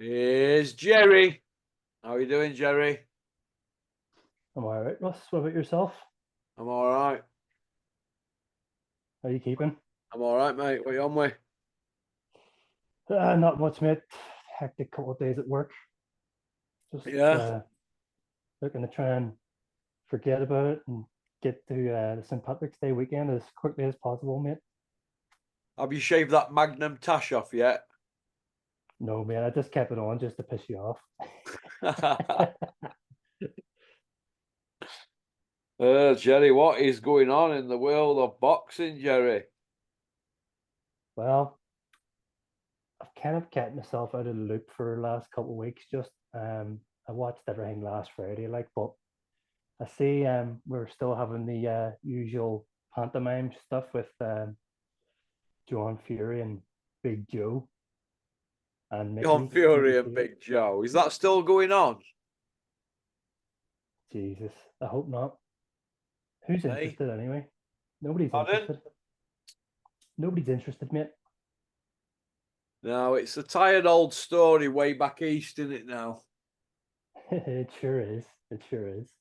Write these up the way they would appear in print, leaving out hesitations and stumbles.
is Jerry. How are you doing, Jerry? I'm all right, Russ. What about yourself? I'm all right. How are you keeping? I'm all right, mate. What you on with? Not much, mate. Hectic couple of days at work. Just Yeah. looking to try and forget about it and get to the St. Patrick's Day weekend as quickly as possible, mate. Have you shaved that Magnum tash off yet? No, man, I just kept it on just to piss you off. Jerry, what is going on in the world of boxing, Jerry? Well, I've kind of kept myself out of the loop for the last couple of weeks. Just I watched everything last Friday, but I see we're still having the usual pantomime stuff with John Fury and Big Joe and John Mickey. Fury and Big Joe. Is that still going on? Jesus, I hope not. Who's Hey? interested anyway? Nobody's Pardon? interested. Nobody's interested, mate. No, it's a tired old story way back east, isn't it now? It sure is. It sure is.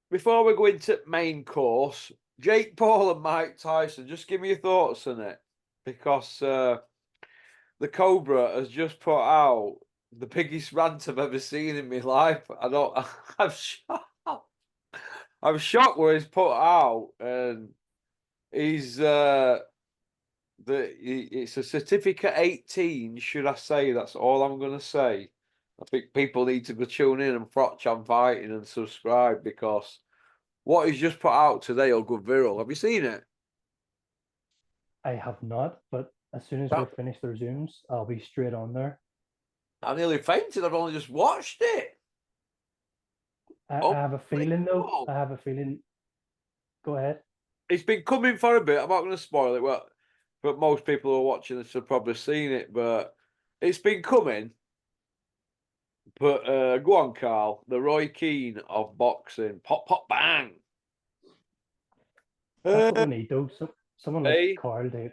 Before we go into main course, Jake Paul and Mike Tyson, just give me your thoughts on it. Because the Cobra has just put out the biggest rant I've ever seen in my life. I'm shocked. I'm shocked where he's put out, and he's it's a certificate 18, should I say? That's all I'm gonna say. I think people need to go tune in and Froch on Fighting and subscribe, because what he's just put out today will go viral. Have you seen it? I have not, but as soon as we're finished the Zooms, I'll be straight on there. I nearly fainted. I've only just watched it. I have a feeling, though. I have a feeling. Go ahead. It's been coming for a bit. I'm not going to spoil it, but most people who are watching this have probably seen it. But it's been coming. But go on, Carl. The Roy Keane of boxing. Pop, pop, bang. That's what we need, though. Someone like Hey? Carl to.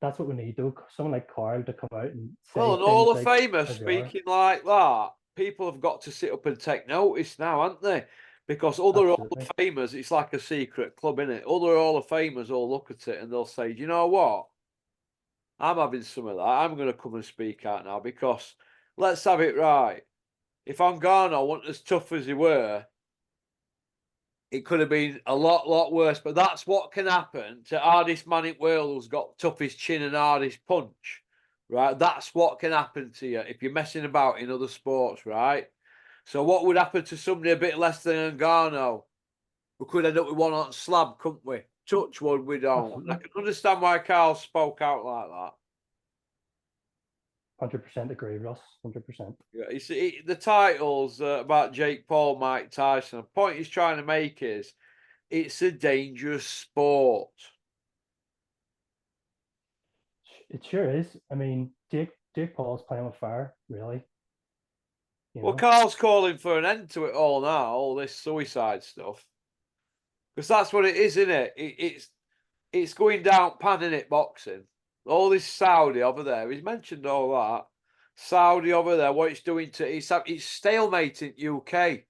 That's what we need, though. Someone like Carl to come out and say Well, and things all the like famous speaking like that, people have got to sit up and take notice now, haven't they? Because other Hall of Famers, it's like a secret club, isn't it? Other Hall of Famers will look at it and they'll say, do you know what? I'm having some of that. I'm going to come and speak out now, because let's have it right. If Ngannou wasn't as tough as he were, it could have been a lot worse. But that's what can happen to hardest man in the world who's got toughest chin and hardest punch, right? That's what can happen to you if you're messing about in other sports, right? So what would happen to somebody a bit less than Ngannou? We could end up with one on slab, couldn't we? Touch wood, we don't. I can understand why Carl spoke out like that. 100% agree, Ross. 100%. Yeah, you see, the titles about Jake Paul, Mike Tyson, the point he's trying to make is it's a dangerous sport. It sure is. I mean, Jake Paul's playing with fire, really. Well, Carl's calling for an end to it all now, all this suicide stuff. Because that's what it is, isn't it? It's going down pan, in it, boxing. All this Saudi over there, he's mentioned all that. Saudi over there, what it's doing to it's stalemate in UK.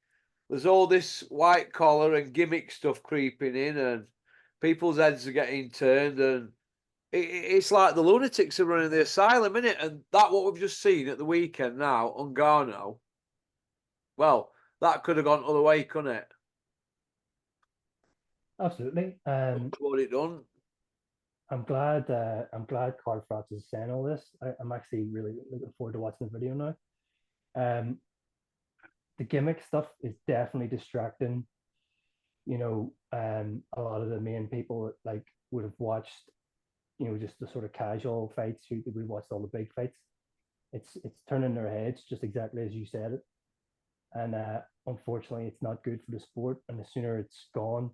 There's all this white collar and gimmick stuff creeping in, and people's heads are getting turned, and it's like the lunatics are running the asylum, isn't it? And that what we've just seen at the weekend now, Ngannou. Well, that could have gone other way, couldn't it? Absolutely. What it done. I'm glad Carl Froch is saying all this. I'm actually really looking forward to watching the video now. The gimmick stuff is definitely distracting. A lot of the main people like would have watched, just the sort of casual fights who we watched all the big fights. It's turning their heads just exactly as you said it. And unfortunately, it's not good for the sport. And the sooner it's gone,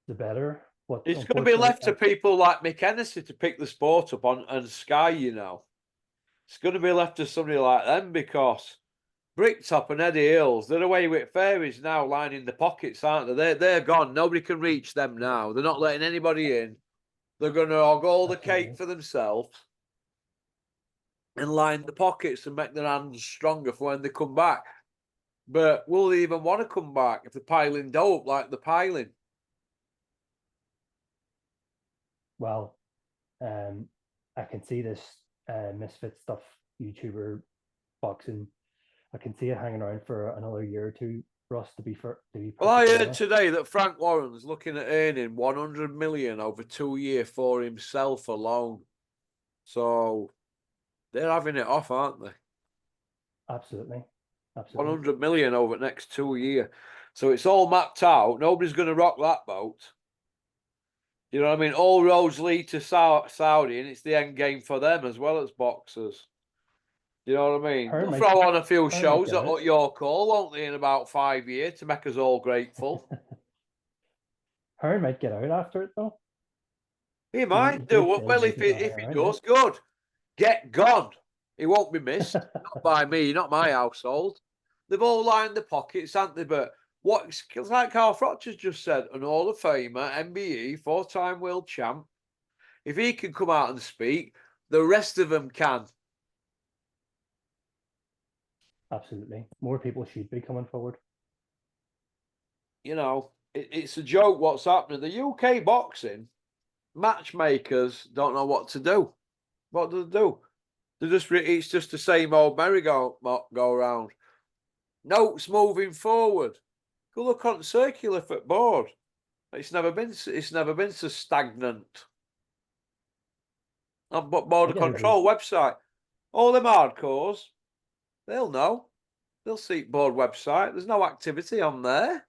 the better. But it's going to be left to people like Mick Hennessy to pick the sport up on Sky, It's going to be left to somebody like them, because Bricktop and Eddie Hills, they're away with fairies now, lining the pockets, aren't they? They're gone. Nobody can reach them now. They're not letting anybody in. They're going to hog all the cake for themselves. and line the pockets and make their hands stronger for when they come back. But will they even want to come back if they're piling dope like they're piling? Well, I can see this Misfit stuff YouTuber boxing. I can see it hanging around for another year or two for us to be Well, I heard honest. today that Frank Warren's looking at earning 100 million over 2 years for himself alone. So they're having it off, aren't they? Absolutely. Absolutely. 100 million over the next 2 years. So it's all mapped out. Nobody's going to rock that boat. You know what I mean? All roads lead to Saudi, and it's the end game for them as well as boxers. You know what I mean? They'll throw on a few shows at your call, won't they, in about 5 years to make us all grateful? Hearn might get out after it, though. He might do. Well, if he does, good. Get gone. He won't be missed. Not by me, not my household. They've all lined the pockets, haven't they? But what, like Carl Froch has just said, an Hall of Famer, MBE, 4-time world champ, if he can come out and speak, the rest of them can. Absolutely. More people should be coming forward. You know, it's a joke what's happening. The UK boxing matchmakers don't know what to do. What do they do? It's just the same old merry-go-round. Notes moving forward. Go look on Circular Footboard. It's never been so stagnant. On Border Control website. All them hardcores, they'll know. They'll see board website. There's no activity on there.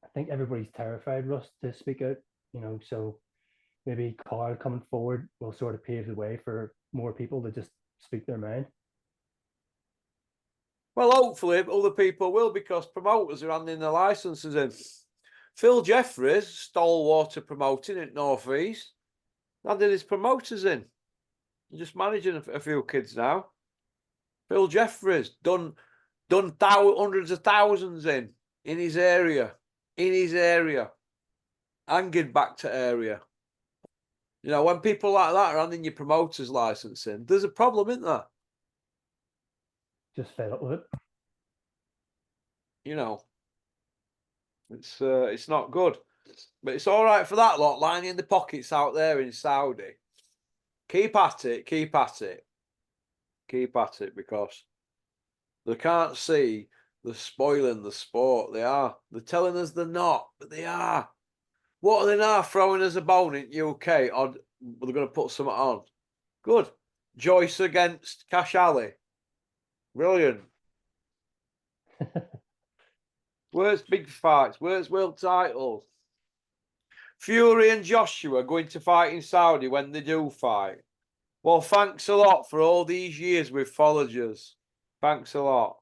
I think everybody's terrified, Russ, to speak out, you know, so maybe Carl coming forward will sort of pave the way for more people to just speak their mind. Well, hopefully other people will, because promoters are handing their licenses in. Phil Jeffries, stalwart of promoting at North East, handed his promoters in. He's just managing a few kids now. Phil Jeffries done hundreds of thousands in his area. Hanging back to area. You know, when people like that are handing your promoters licensing, there's a problem, isn't there? Just fed up with it. You know, it's not good, but it's all right for that lot lining the pockets out there in Saudi. Keep at it, because they can't see they're spoiling the sport. They're telling us they're not, but they are. What are they now throwing us a bone in UK? Or they're going to put something on? Good. Joyce against Cash Alley. Brilliant. Where's big fights? Where's world titles? Fury and Joshua going to fight in Saudi when they do fight. Well, thanks a lot for all these years we've followed you. Thanks a lot.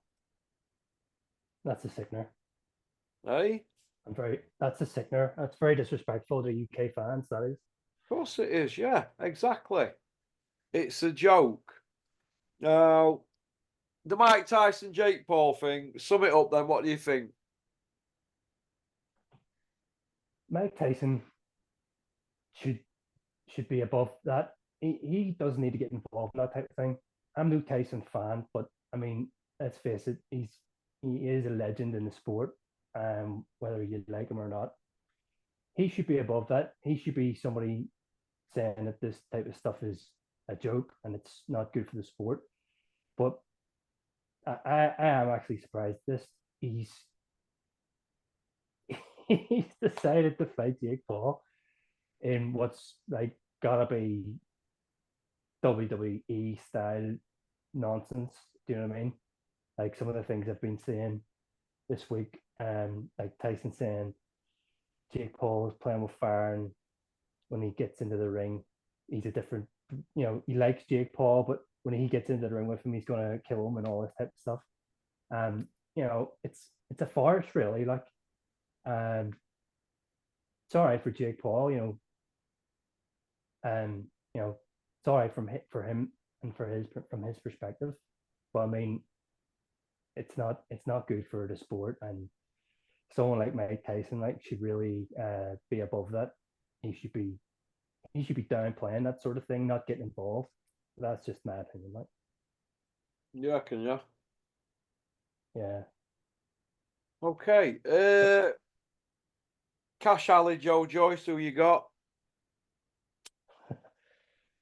That's a sickener. Hey? That's a sickener. That's very disrespectful to UK fans, that is. Of course it is, yeah, exactly. It's a joke. Now, the Mike Tyson, Jake Paul thing, sum it up then, what do you think? Mike Tyson should be above that. He does need to get involved in that type of thing. I'm no Tyson fan, but I mean, let's face it, he is a legend in the sport. Whether you like him or not, he should be above that. He should be somebody saying that this type of stuff is a joke and it's not good for the sport. But I am actually surprised. He's decided to fight Jake Paul in what's like gotta be WWE style nonsense. Do you know what I mean? Like some of the things I've been seeing this week, like Tyson saying Jake Paul is playing with fire, and when he gets into the ring, he's a different. You know, he likes Jake Paul, but when he gets into the ring with him, he's gonna kill him and all this type of stuff. You know, it's a farce, really. Like, it's all right for Jake Paul, you know, you know, it's all right for him and from his perspective, but I mean, it's not good for the sport, and someone like Mike Tyson like should really be above that. He he should be downplaying that sort of thing, not getting involved. That's just my opinion, like. You reckon, yeah? Yeah. Okay. Cash Alley, Joe Joyce, who you got?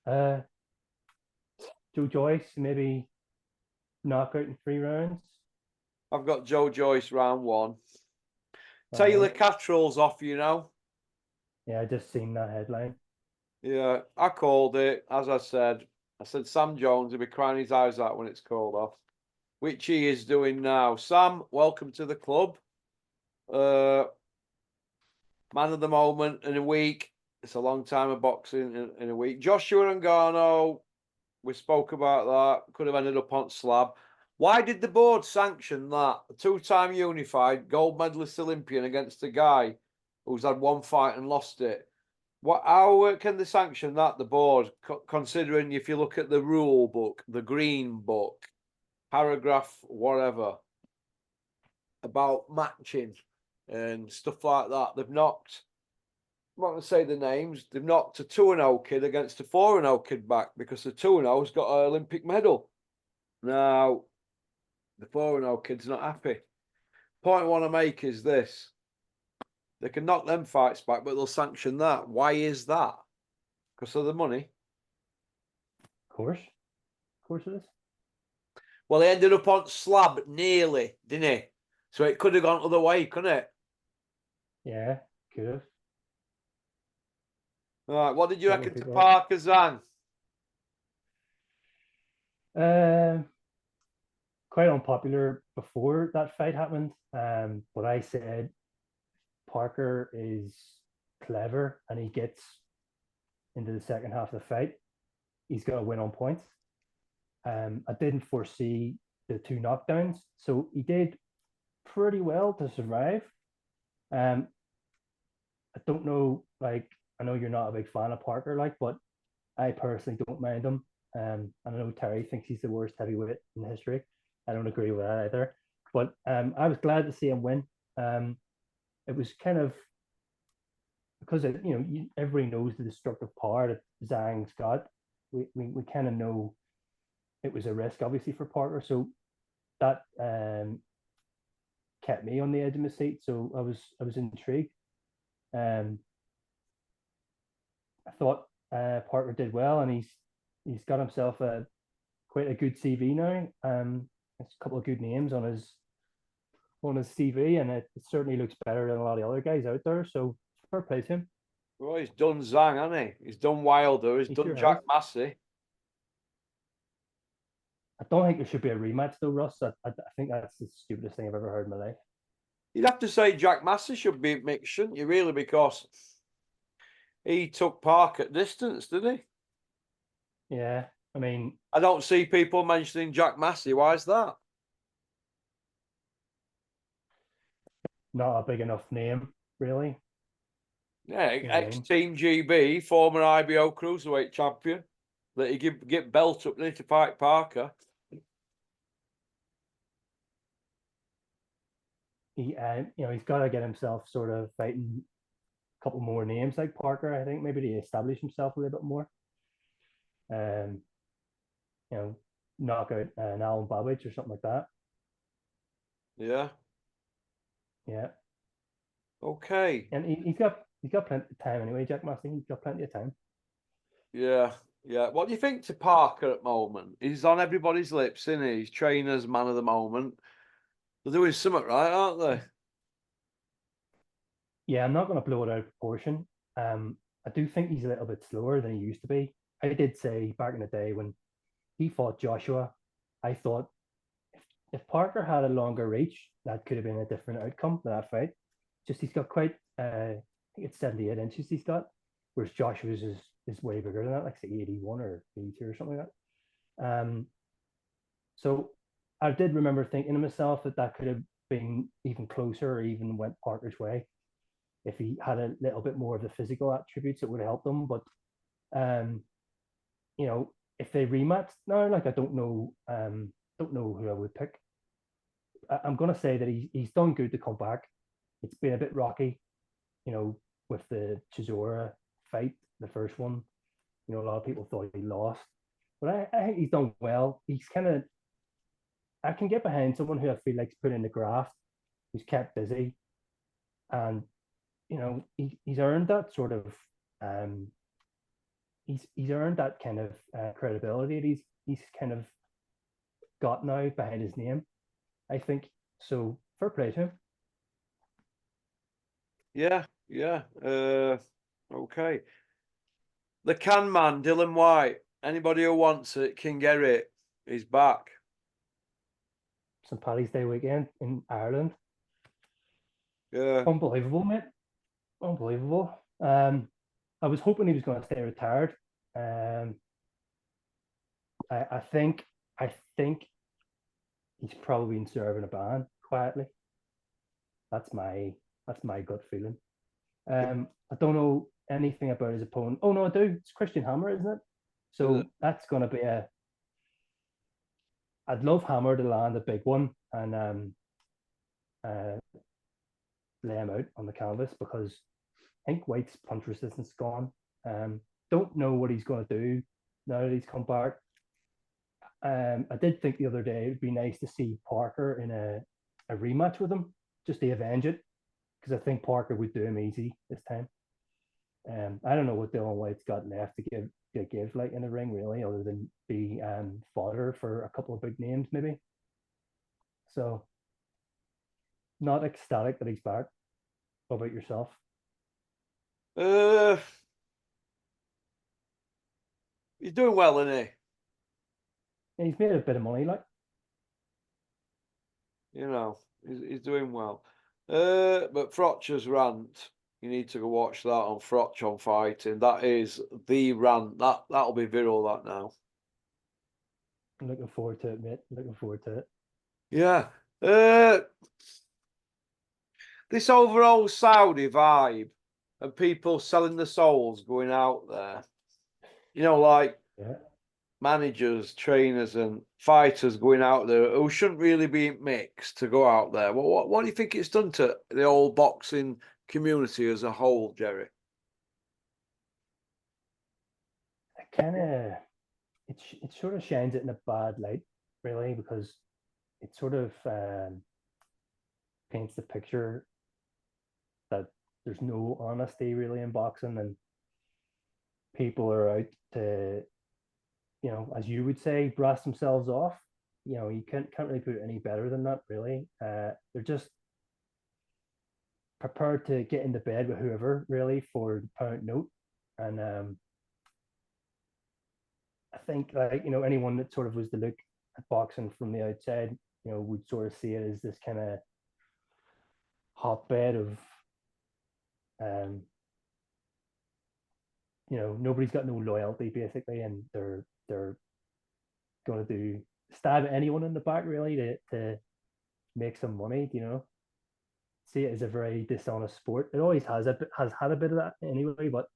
Joe Joyce, maybe knockout in 3 rounds. I've got Joe Joyce round 1. Round Taylor 1. Catterall's off, you know. Yeah, I just seen that headline. Yeah, I called it. As I said Sam Jones will be crying his eyes out when it's called off, which he is doing now. Sam, welcome to the club. Man of the moment in a week. It's a long time of boxing in a week. Joshua Ngannou, we spoke about that. Could have ended up on slab. Why did the board sanction that? A 2-time unified gold medalist Olympian against a guy who's had 1 fight and lost it. How can they sanction that, the board, considering if you look at the rule book, the green book, paragraph whatever, about matching and stuff like that, they've knocked, I'm not going to say the names, they've knocked a 2-0 kid against a 4-0 kid back because the 2-0's got an Olympic medal. Now, the 4-0 kid's not happy. Point I want to make is this. They can knock them fights back, but they'll sanction that. Why is that? Because of the money. Of course it is. Well, he ended up on slab nearly, didn't he? So it could have gone other way, couldn't it? Yeah, could have. All right, what did you reckon to Parker Zhang? Quite unpopular before that fight happened. But I said Parker is clever and he gets into the second half of the fight, he's going to win on points. I didn't foresee the 2 knockdowns, so he did pretty well to survive. I don't know, like, I know you're not a big fan of Parker, like, but I personally don't mind him. And I know Terry thinks he's the worst heavyweight in history. I don't agree with that either. But I was glad to see him win. It was kind of because everybody knows the destructive power that Zhang's got. We kind of know it was a risk, obviously, for Parker. So that kept me on the edge of my seat. So I was intrigued. I thought Parker did well, and he's got himself quite a good CV now. There's a couple of good names on his CV, and it certainly looks better than a lot of the other guys out there. So fair play to him. Well, he's done Zhang, hasn't he? He's done Wilder. He's done Jack Massie. I don't think there should be a rematch though, Russ. I think that's the stupidest thing I've ever heard in my life. You'd have to say Jack Massie should be mixed, shouldn't you, really? Because he took Park at distance, didn't he? Yeah. I mean, I don't see people mentioning Jack Massie. Why is that? Not a big enough name, really. Yeah, ex-Team GB, former IBO Cruiserweight champion. That he get belt up to fight Parker. He's got to get himself sort of fighting a couple more names like Parker. I think maybe to establish himself a little bit more. Knock out an Alan Babbage or something like that. Yeah. Yeah. Okay. And he's got plenty of time anyway, Jack Massie. He's got plenty of time. Yeah. Yeah. What do you think to Parker at the moment? He's on everybody's lips, isn't he? He's trainer's man of the moment. They're doing something right, aren't they? Yeah, I'm not going to blow it out of proportion. I do think he's a little bit slower than he used to be. I did say back in the day when he fought Joshua, I thought if Parker had a longer reach, that could have been a different outcome for that fight. Just he's got quite, I think it's 78 inches he's got, whereas Joshua's is way bigger than that, like say 81 or 82 or something like that. So I did remember thinking to myself that could have been even closer or even went Parker's way if he had a little bit more of the physical attributes that would have helped him. But if they rematch now, like I don't know who I would pick. I'm gonna say that he's done good to come back. It's been a bit rocky, with the Chisora fight, the first one. You know, a lot of people thought he lost, but I think he's done well. He's kind of, I can get behind someone who I feel like's put in the graft, who's kept busy, and you know, he's earned that sort of, um, he's earned that kind of credibility that he's kind of got now behind his name. I think so. Fair play to him. Yeah, yeah. Okay. The can man, Dylan White. Anybody who wants it can get it. He's back. St. Paddy's Day weekend in Ireland. Yeah. Unbelievable, mate. Unbelievable. I was hoping he was going to stay retired. I think he's probably been serving a ban quietly. That's my gut feeling. I don't know anything about his opponent. Oh no, I do. It's Christian Hammer, isn't it? So that's going to be a. I'd love Hammer to land a big one and lay him out on the canvas because I think White's punch resistance is gone. Don't know what he's going to do now that he's come back. I did think the other day it would be nice to see Parker in a rematch with him, just to avenge it, because I think Parker would do him easy this time. I don't know what Dylan White's got left to give like in the ring really, other than be fodder for a couple of big names maybe. So not ecstatic that he's back. What about yourself? He's doing well, isn't he? Yeah, he's made a bit of money, like. You know, he's doing well. But Froch's rant, you need to go watch that on Froch on Fighting. That is the rant. That'll be viral, that now. I'm looking forward to it, mate. Looking forward to it. Yeah. This overall Saudi vibe and people selling the souls going out there. You know, like managers, trainers, and fighters going out there who shouldn't really be mixed to go out there. What do you think it's done to the whole boxing community as a whole, Jerry? It sort of shines it in a bad light, really, because it sort of paints the picture that there's no honesty really in boxing, and people are out to, you know, as you would say, brass themselves off. You know, you can't really put it any better than that, really. They're just prepared to get into bed with whoever, really, for the pound note. And I think, like, you know, anyone that sort of was to look at boxing from the outside, you know, would sort of see it as this kind of hotbed of, you know, nobody's got no loyalty basically, and they're going to stab anyone in the back really to make some money. You know, see it as a very dishonest sport. It always has had a bit of that anyway, but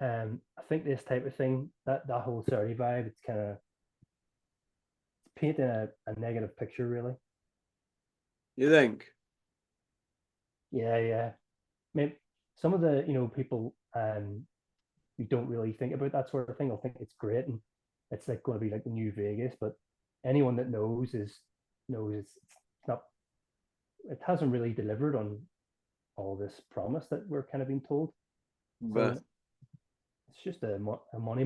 I think this type of thing, that whole Saudi vibe, it's kind of painting a negative picture, really. You think? Yeah. Maybe some of the, you know, people who don't really think about that sort of thing will think it's great and it's like going to be like the new Vegas. But anyone that knows it's not. It hasn't really delivered on all this promise that we're kind of being told. But so it's just a money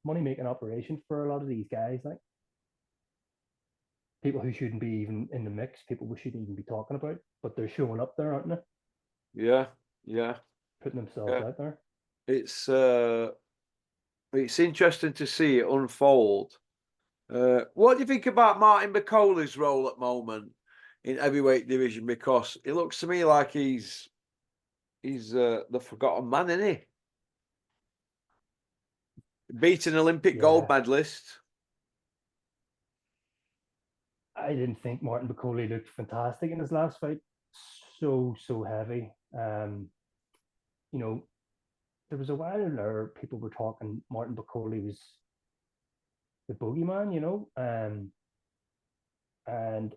making operation for a lot of these guys, like people who shouldn't be even in the mix, people we shouldn't even be talking about, but they're showing up there, aren't they? yeah, Putting themselves out there. It's interesting to see it unfold. What do you think about Martin McCauley's role at the moment in heavyweight division? Because it looks to me like he's the forgotten man, isn't he? Beating Olympic gold medalist. I didn't think Martin McCauley looked fantastic in his last fight. So heavy. You know, there was a while there people were talking Martin McCauley was the bogeyman, you know, and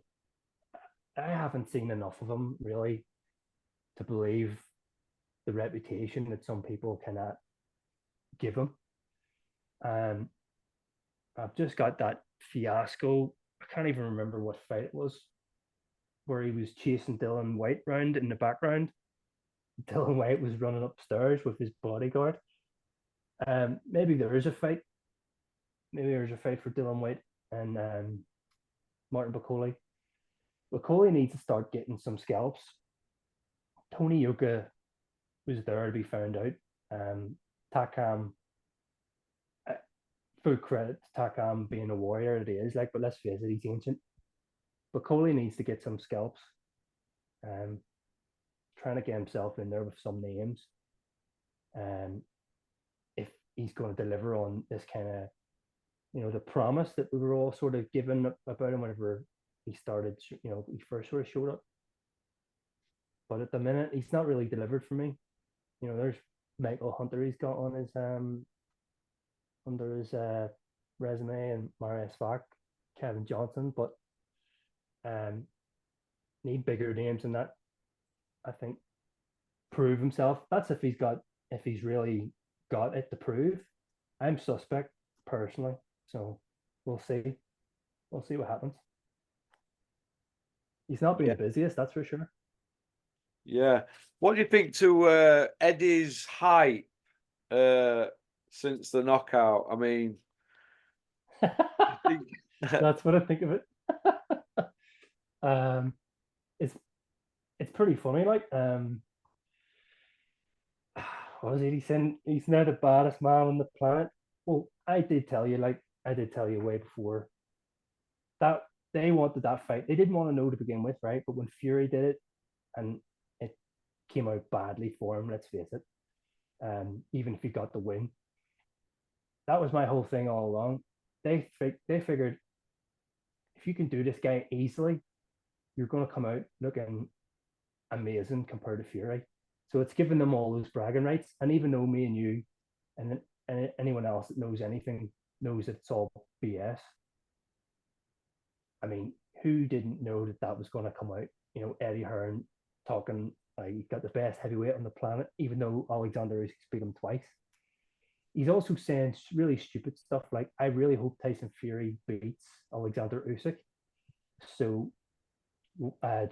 I haven't seen enough of him really to believe the reputation that some people kind of give him. I've just got that fiasco. I can't even remember what fight it was, where he was chasing Dylan White round in the background. Dylan White was running upstairs with his bodyguard. Maybe there is a fight. Maybe there's a fight for Dylan White and Martin Bacoli. Bacoli needs to start getting some scalps. Tony Yoka was there to be found out. Takam, full credit to Takam being a warrior that he is, like, but let's face it, he's ancient. Bacoli needs to get some scalps. Trying to get himself in there with some names. If he's going to deliver on this kind of, the promise that we were all sort of given about him whenever he started, he first sort of showed up. But at the minute, he's not really delivered for me. There's Michael Hunter he's got on his under his resume, and Marius Fak, Kevin Johnson, but need bigger names than that. I think prove himself. That's if he's really got it to prove. I'm suspect personally, so we'll see. We'll see what happens. He's not been the busiest, that's for sure. Yeah. What do you think to Eddie's hype since the knockout? I mean, that's what I think of it. It's pretty funny. Like, what is it? He's now the baddest man on the planet. Well, I did tell you way before that they wanted that fight. They didn't want to know to begin with, right? But when Fury did it, and it came out badly for him, let's face it. Even if he got the win, that was my whole thing all along. They figured if you can do this guy easily, you're going to come out looking amazing compared to Fury. So it's given them all those bragging rights. And even though me and you and anyone else that knows anything knows it's all BS. I mean, who didn't know that was going to come out? Eddie Hearn talking like he's got the best heavyweight on the planet, even though Alexander Usyk's beat him twice. He's also saying really stupid stuff like, I really hope Tyson Fury beats Alexander Usyk, so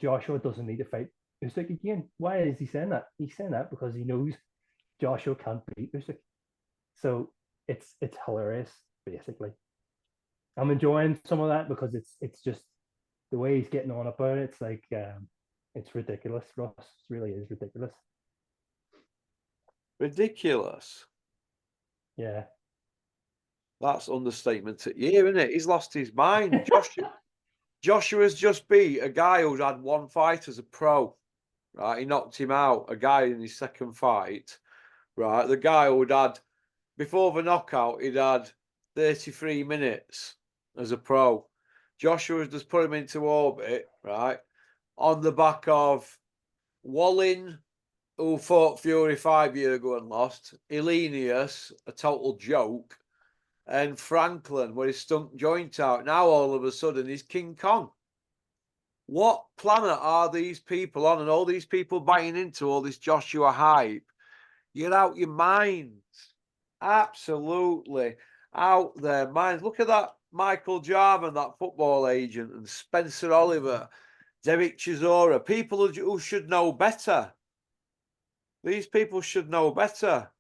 Joshua doesn't need to fight Usyk again. Why is he saying that? He's saying that because he knows Joshua can't beat Usyk. So it's hilarious, basically. I'm enjoying some of that because it's just the way he's getting on about it. It's like it's ridiculous, Ross. It really is ridiculous. Ridiculous. Yeah. That's understatement at year, isn't it? He's lost his mind. Joshua's just beat a guy who's had one fight as a pro. Right, he knocked him out, a guy in his second fight. Right, the guy who'd had, before the knockout, he'd had 33 minutes as a pro. Joshua's just put him into orbit, right, on the back of Wallin, who fought Fury 5 years ago and lost, Elenius, a total joke, and Franklin, where he stunk joint out. Now all of a sudden he's King Kong. What planet are these people on? And all these people buying into all this Joshua hype. You're out your minds. Absolutely out their minds. Look at that Michael Jarman, that football agent, and Spencer Oliver, Derek Chisora, people who should know better. These people should know better.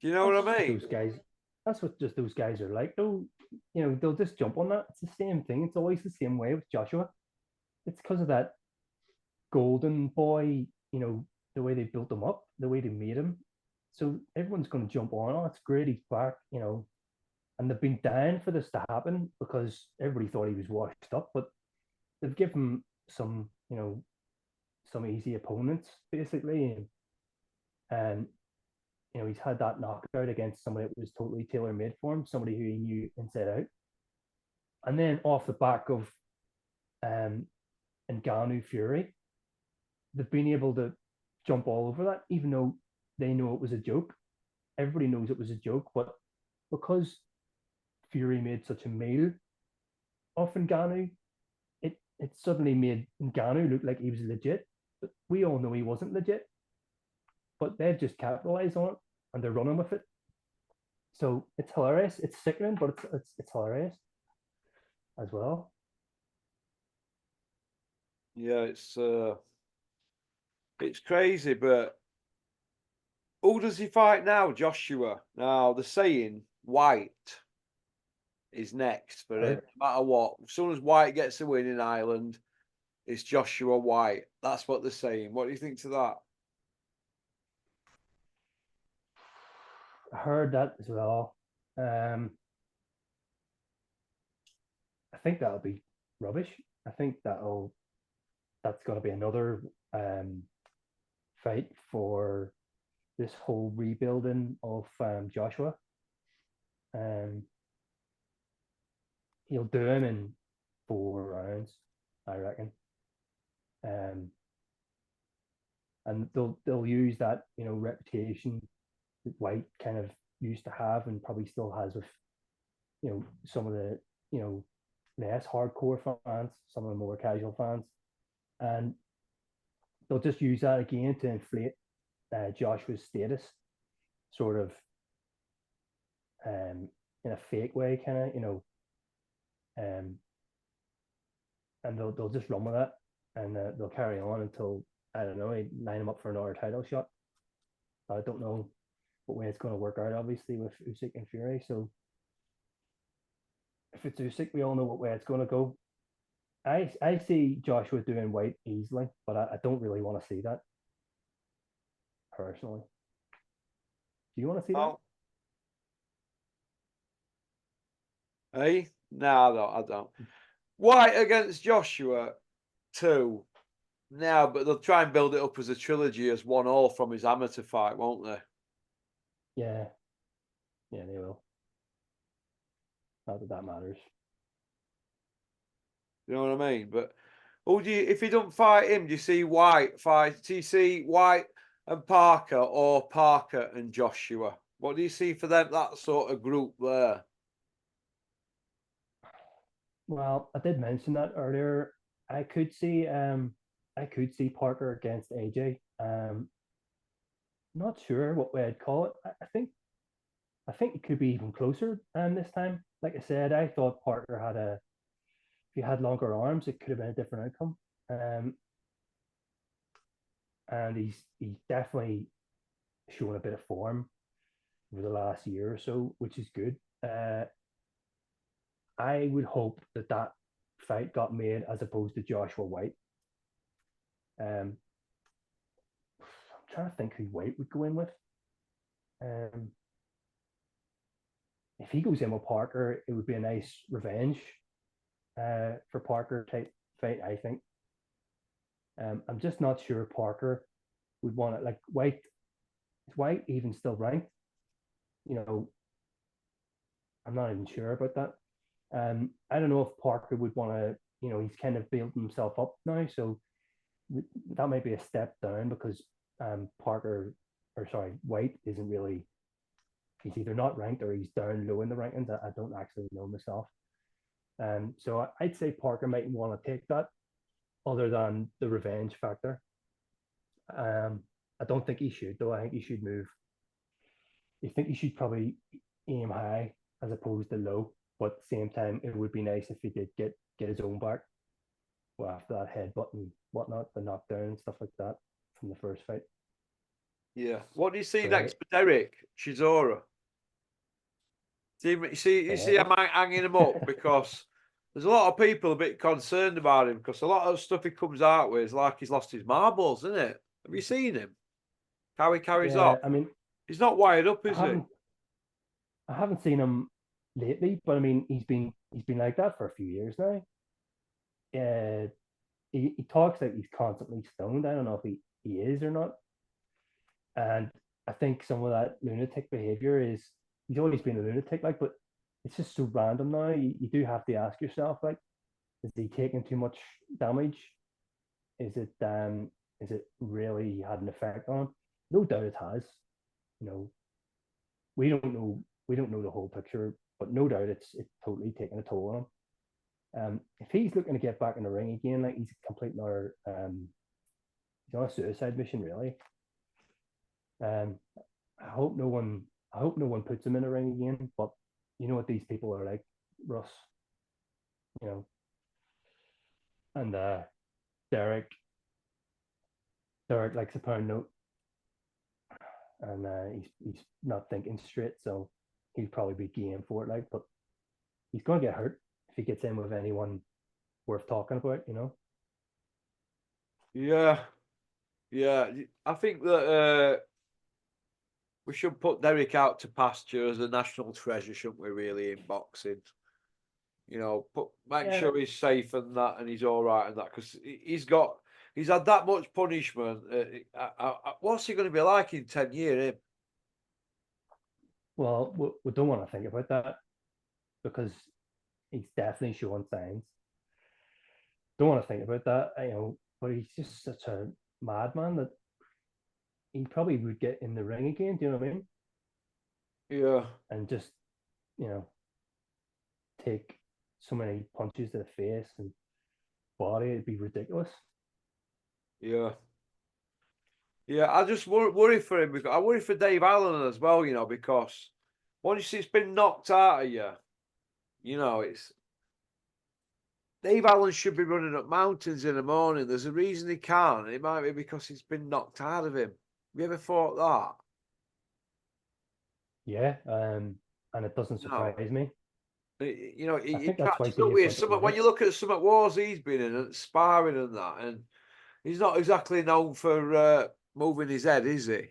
Do you know what I mean? Those guys, that's what just those guys are like. They'll just jump on that. It's the same thing. It's always the same way with Joshua. It's because of that golden boy, the way they built him up, the way they made him. So everyone's going to jump on. Oh, it's great, he's back, and they've been dying for this to happen because everybody thought he was washed up, but they've given some, some easy opponents basically, and he's had that knockout against somebody that was totally tailor-made for him, somebody who he knew inside out. And then off the back of Ngannou Fury, they've been able to jump all over that, even though they know it was a joke. Everybody knows it was a joke, but because Fury made such a meal of Ngannou, it suddenly made Ngannou look like he was legit. But we all know he wasn't legit. But they've just capitalized on it. and they're running with it. So it's hilarious. It's sickening, but it's hilarious as well. Yeah, it's crazy, but who does he fight now, Joshua? Now they're saying White is next for him, no matter what. As soon as White gets a win in Ireland, it's Joshua White. That's what they're saying. What do you think to that? I heard that as well. I think that'll be rubbish. I think that's going to be another fight for this whole rebuilding of Joshua. He'll do him in 4 rounds, I reckon. And they'll use that reputation that White kind of used to have and probably still has with some of the less hardcore fans, some of the more casual fans, and they'll just use that again to inflate Joshua's status, sort of in a fake way, kind of and they'll just run with that, and they'll carry on until, I don't know, line him up for another title shot. I don't know what way it's going to work out, obviously, with Usyk and Fury. So if it's Usyk, we all know what way it's going to go. I see Joshua doing White easily, but I don't really want to see that personally. Do you want to see that? Hey, no, I don't. White against Joshua 2. Now, but they'll try and build it up as a trilogy as 1-1 from his amateur fight, won't they? Yeah, they will. Not that matters. You know what I mean? But if you don't fight him, do you see White fight? Do you see White and Parker, or Parker and Joshua? What do you see for them? That sort of group there. Well, I did mention that earlier. I could see Parker against AJ. Not sure what way I'd call it. I think it could be even closer this time. Like I said, I thought Parker if he had longer arms, it could have been a different outcome. And he's definitely shown a bit of form over the last year or so, which is good. I would hope that fight got made as opposed to Joshua White. I'm trying to think who White would go in with. If he goes in with Parker, it would be a nice revenge for Parker type fight, I think. I'm just not sure Parker would want it. Like White, is White even still ranked? I'm not even sure about that. I don't know if Parker would want to, he's kind of built himself up now, so that might be a step down because White isn't really, he's either not ranked or he's down low in the rankings. I don't actually know myself. So I'd say Parker might want to take that other than the revenge factor. I don't think he should, though. I think he should move. I think he should probably aim high as opposed to low. But at the same time, it would be nice if he did get his own back. Well, after that headbutt and whatnot, the knockdown and stuff like that from the first fight. Yeah. What do you see next for Derek Chisora? You see, am I hanging him up? Because there's a lot of people a bit concerned about him because a lot of stuff he comes out with is like he's lost his marbles, isn't it? Have you seen him? How he carries on? I mean, he's not wired up, is he? I haven't seen him lately, but I mean, he's been like that for a few years now. He talks like he's constantly stoned. I don't know if he is or not. And I think some of that lunatic behavior is, he's always been a lunatic, like, but it's just so random now. You do have to ask yourself, like, is he taking too much damage? Is it really had an effect on him? No doubt it has. We don't know the whole picture, but no doubt it's totally taken a toll on him. If he's looking to get back in the ring again, like, he's completing our he's on a suicide mission, really. I hope no one puts him in a ring again. But you know what these people are like, Russ. You know, and Derek. Derek likes a pound note, and he's not thinking straight, so he'll probably be game for it. Like, but he's going to get hurt if he gets in with anyone worth talking about. You know. Yeah, yeah. I think that we should put Derek out to pasture as a national treasure, shouldn't we? Really, in boxing, you know, make sure he's safe and that, and he's all right and that, because he's had that much punishment. What's he going to be like in 10 years? Him? Well, we don't want to think about that because he's definitely showing signs. Don't want to think about that, you know. But he's just such a madman that he probably would get in the ring again. Do you know what I mean? Yeah, And just, you know, take so many punches to the face and body. It'd be ridiculous. yeah. Yeah, I just worry for him, because I worry for Dave Allen as well, you know, because once it's been knocked out of you, you know, it's Dave Allen should be running up mountains in the morning. There's a reason he can't. It might be because he's been knocked out of him. Have you ever thought that? Yeah, and it doesn't No. surprise me. You know, I he think that's why catches up Dave with doesn't some, when like. you look at some of wars he's been in and sparring and that, and he's not exactly known for moving his head, is he?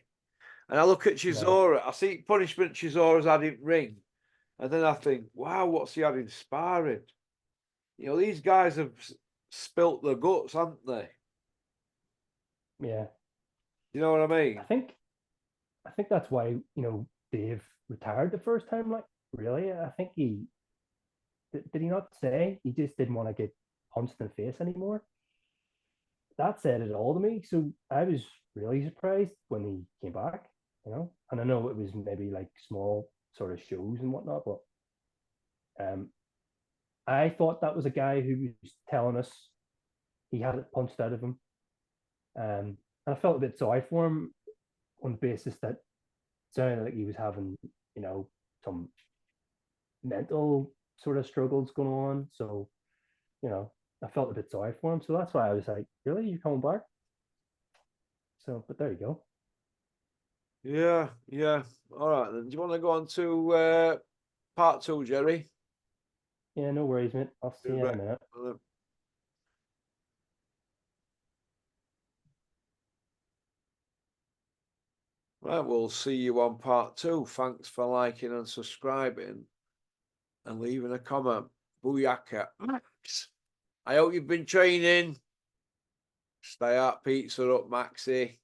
And I look at No, Chisora, I see punishment Chisora's had in ring, and then I think, wow, what's he had in sparring? You know, these guys have spilt their guts, haven't they? yeah, You know what I I mean? think I think that's why Dave retired the first time. Like, really, I think he did he not say he just didn't want to get punched in the face anymore. That said it all to me. So I was really surprised when he came back. And I know it was maybe like small sort of shows and whatnot, but um, I thought that was a guy who was telling us he had it punched out of him. And I felt a bit sorry for him on the basis that it sounded like he was having, some mental sort of struggles going on. So, I felt a bit sorry for him. So that's why I was like, really? You coming back? So, but there you go. Yeah, yeah. All right, then. Do you want to go on to part two, Jerry? Yeah, no worries, mate. I'll see you in a minute. Right, we'll see you on part two. Thanks for liking and subscribing and leaving a comment. Booyaka. Max. I hope you've been training. Stay up, pizza up, Maxie.